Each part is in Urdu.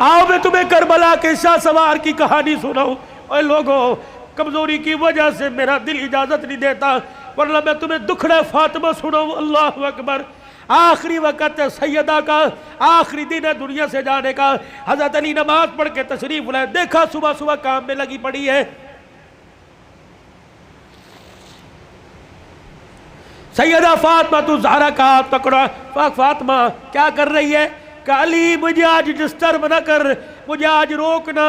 آؤ میں تمہیں کربلا کے شاہ سوار کی کہانی سناؤں. اے لوگوں، کمزوری کی وجہ سے میرا دل اجازت نہیں دیتا، ورنہ میں تمہیں دکھڑے فاطمہ سناؤں. اللہ اکبر. آخری وقت ہے سیدہ کا، آخری دن ہے دنیا سے جانے کا. حضرت علی نماز پڑھ کے تشریف لائے، دیکھا صبح صبح کام میں لگی پڑی ہے. سیدہ فاطمہ تو زہرا کا ہاتھ پکڑا. فاطمہ کیا کر رہی ہے؟ کہ علی مجھے آج ڈسٹرب نہ کر، مجھے آج روکنا،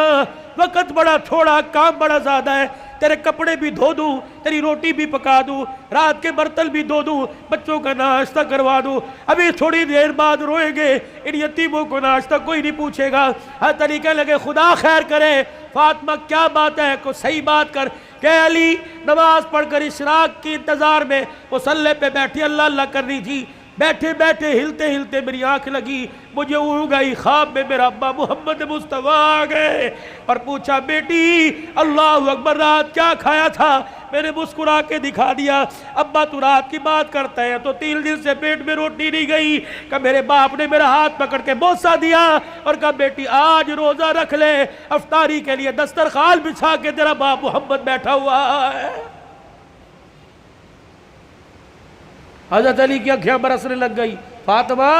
وقت بڑا تھوڑا، کام بڑا زیادہ ہے. تیرے کپڑے بھی دھو دوں، تیری روٹی بھی پکا دوں، رات کے برتن بھی دھو دوں، بچوں کا ناشتہ کروا دوں. ابھی تھوڑی دیر بعد روئیں گے، ان یتیموں کو ناشتہ کوئی نہیں پوچھے گا. ہر طریقے لگے خدا خیر کرے. فاطمہ کیا بات ہے؟ کوئی صحیح بات کر. کہ علی نماز پڑھ کر اشراق کی انتظار میں مصلی پہ بیٹھی اللہ اللہ کر رہی تھی. بیٹھے بیٹھے ہلتے ہلتے میری آنکھ لگی، مجھے اڑ گئی. خواب میں میرا ابا محمد مصطفیٰ آ گئے اور پوچھا بیٹی اللہ اکبر رات کیا کھایا تھا؟ میں نے مسکرا کے دکھا دیا. ابا تو رات کی بات کرتا ہے تو 3 دن سے پیٹ میں روٹی نہیں گئی. کہ میرے باپ نے میرا ہاتھ پکڑ کے بوسہ دیا اور کہا بیٹی آج روزہ رکھ لے، افطاری کے لیے دسترخوان بچھا کے تیرا باپ محمد بیٹھا ہوا ہے. حضرت علی کی آنکھیں برسنے لگ گئی. فاطمہ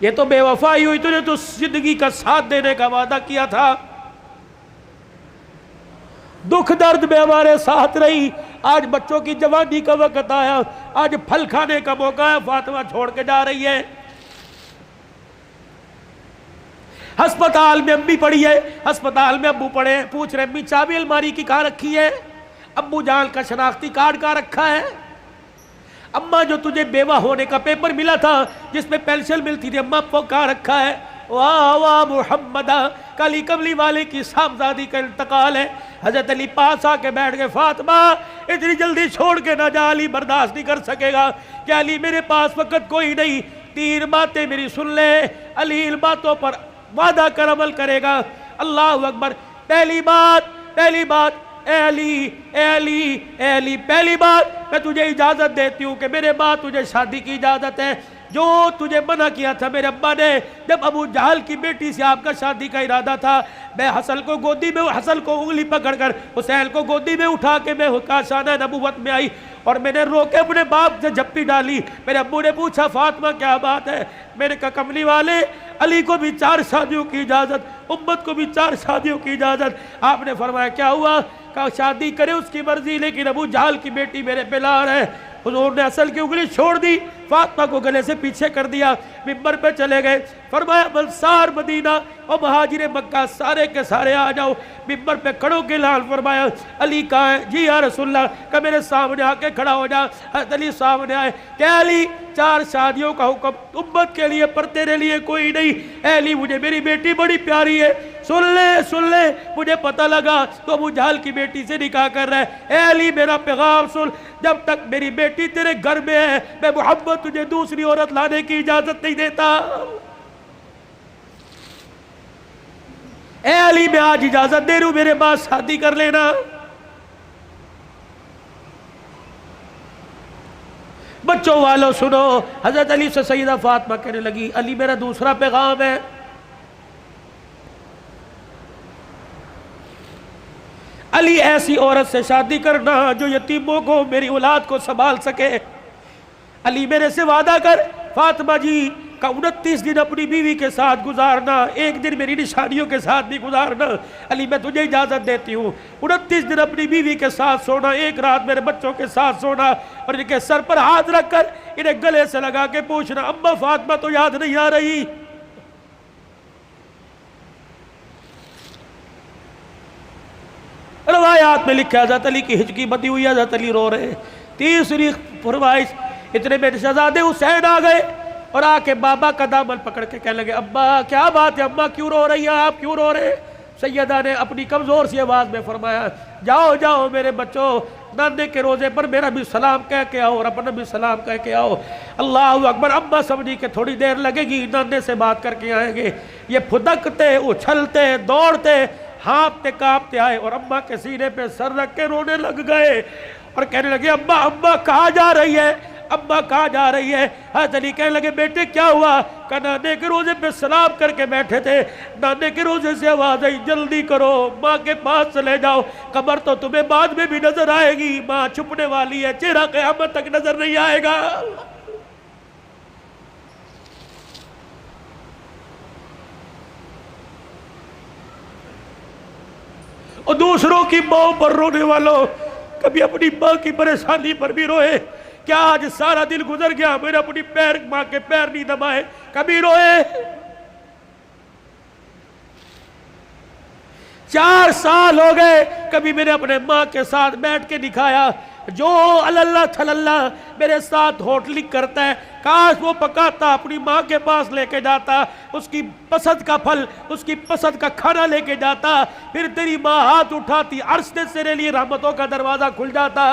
یہ تو بے وفائی ہوئی، تو نے تو زندگی کا ساتھ دینے کا وعدہ کیا تھا، دکھ درد میں ہمارے ساتھ رہی. آج بچوں کی جوانی کا وقت آیا، آج پھل کھانے کا موقع ہے. فاطمہ چھوڑ کے جا رہی ہے. ہسپتال میں امی پڑی ہے، ہسپتال میں ابو پڑے، پوچھ رہے امی چابی الماری کی کہاں رکھی ہے؟ ابو جان کا شناختی کارڈ کہاں رکھا ہے؟ اماں جو تجھے بیوہ ہونے کا پیپر ملا تھا جس میں پینشن ملتی تھی، اماں وہ کہاں رکھا ہے؟ واہ واہ محمدہ، کالی کملی والے کی صاحبزادی کا انتقال ہے. حضرت علی پاس آ کے بیٹھ گئے. فاطمہ اتنی جلدی چھوڑ کے نہ جا، علی برداشت نہیں کر سکے گا. کہ علی میرے پاس وقت کوئی نہیں، 3 باتیں میری سن لے. علی ان باتوں پر وعدہ کر عمل کرے گا. اللہ اکبر. پہلی بات اے علی پہلی بات میں تجھے اجازت دیتی ہوں کہ میرے بعد تجھے شادی کی اجازت ہے. جو تجھے منع کیا تھا میرے ابا نے جب ابو جہل کی بیٹی سے آپ کا شادی کا ارادہ تھا، میں حسن کو گودی میں، حسن کو انگلی پکڑ کر حسین کو گودی میں اٹھا کے میں کاشانہ نبوت میں آئی اور میں نے رو کے اپنے باپ سے جھپی ڈالی. میرے ابو نے پوچھا فاطمہ کیا بات ہے؟ میں نے کہا کملی والے علی کو بھی 4 شادیوں کی اجازت، امت کو بھی 4 شادیوں کی اجازت. آپ نے فرمایا کیا ہوا؟ کہا شادی کرے اس کی مرضی، لیکن ابو جہل کی بیٹی میرے پہ لار ہے. حضور نے اصل کی انگلی چھوڑ دی، فاطمہ کو گلے سے پیچھے کر دیا، منبر پہ چلے گئے. فرمایا انصار مدینہ اور مہاجر مکہ سارے کے سارے آ جاؤ. منبر پہ کھڑوں کے اعلان فرمایا علی کہاں ہے؟ جی یا رسول اللہ. کہ میرے سامنے آ کے کھڑا ہو جا. حضرت علی سامنے آئے. کہ علی 4 شادیوں کا حکم امت کے لیے پر تیرے لیے کوئی نہیں. اے علی مجھے میری بیٹی بڑی پیاری ہے، سن لے مجھے پتہ لگا تو ابو جہل کی بیٹی سے نکاح کر رہا ہے. اے علی میرا پیغام سن، جب تک میری بیٹی تیرے گھر میں ہے میں محمد تجھے دوسری عورت لانے کی اجازت نہیں دیتا. اے علی میں آج اجازت دے رہا ہوں، میرے بعد شادی کر لینا. بچوں والوں سنو، حضرت علی سے سیدہ فاطمہ کہنے لگی علی میرا دوسرا پیغام ہے. علی ایسی عورت سے شادی کرنا جو یتیموں کو، میری اولاد کو سنبھال سکے. علی میرے سے وعدہ کر. فاطمہ جی کا 29 دن اپنی بیوی کے ساتھ گزارنا، 1 دن میری نشانیوں کے ساتھ بھی گزارنا. علی میں تجھے اجازت دیتی ہوں. 29 دن اپنی بیوی کے ساتھ سونا، 1 رات میرے بچوں کے ساتھ سونا، اور ان کے سر پر ہاتھ رکھ کر انہیں گلے سے لگا کے پوچھنا اما فاطمہ تو یاد نہیں آ رہی؟ روایات میں لکھا حضرت علی کی ہچکی بندی ہوئی، حضرت علی رو رہے. تیسری فرمائش، اتنے میں شہزادے حسین آ گئے اور آ کے بابا کا دامن پکڑ کے کہنے لگے ابا کیا بات ہے، اماں کیوں رو رہی ہیں، آپ کیوں رو رہے؟ سیدہ نے اپنی کمزور سی آواز میں فرمایا جاؤ میرے بچوں، نانے کے روزے پر میرا بھی سلام کہہ کے آؤ اور اپنا بھی سلام کہہ کے آؤ. اللہ اکبر. اماں سمجھی کہ تھوڑی دیر لگے گی، نانے سے بات کر کے آئیں گے. یہ پھدکتے اچھلتے دوڑتے ہانپتے کانپتے آئے اور اماں کے سینے پہ سر رکھ کے رونے لگ گئے اور کہنے لگے ابا کہاں جا رہی ہے؟ اماں کہاں جا رہی ہے؟ حضرت علی کہنے لگے بیٹے کیا ہوا؟ کہ نانے کے روزے پہ سلام کر کے بیٹھے تھے، نانے کے روزے سے آواز آئی جلدی کرو ماں کے پاس چلے جاؤ، قبر تو تمہیں بعد میں بھی نظر آئے گی، ماں چھپنے والی ہے، چہرہ قیامت تک نظر نہیں آئے گا۔ اور دوسروں کی ماں پر رونے والوں، کبھی اپنی ماں کی پریشانی پر بھی روئے۔ کیا آج سارا دن گزر گیا میں نے اپنی ماں کے پیر نہیں دبائے؟ کبھی روئے؟ 4 سال ہو گئے کبھی میں نے اپنے ماں کے ساتھ بیٹھ کے دکھایا؟ جو اللہ تھلاللہ میرے ساتھ ہوٹلنگ کرتا ہے کاش وہ پکاتا اپنی ماں کے پاس لے کے جاتا، اس کی پسند کا پھل، اس کی پسند کا کھانا لے کے جاتا، پھر تیری ماں ہاتھ اٹھاتی، عرش سے تیرے لیے رحمتوں کا دروازہ کھل جاتا۔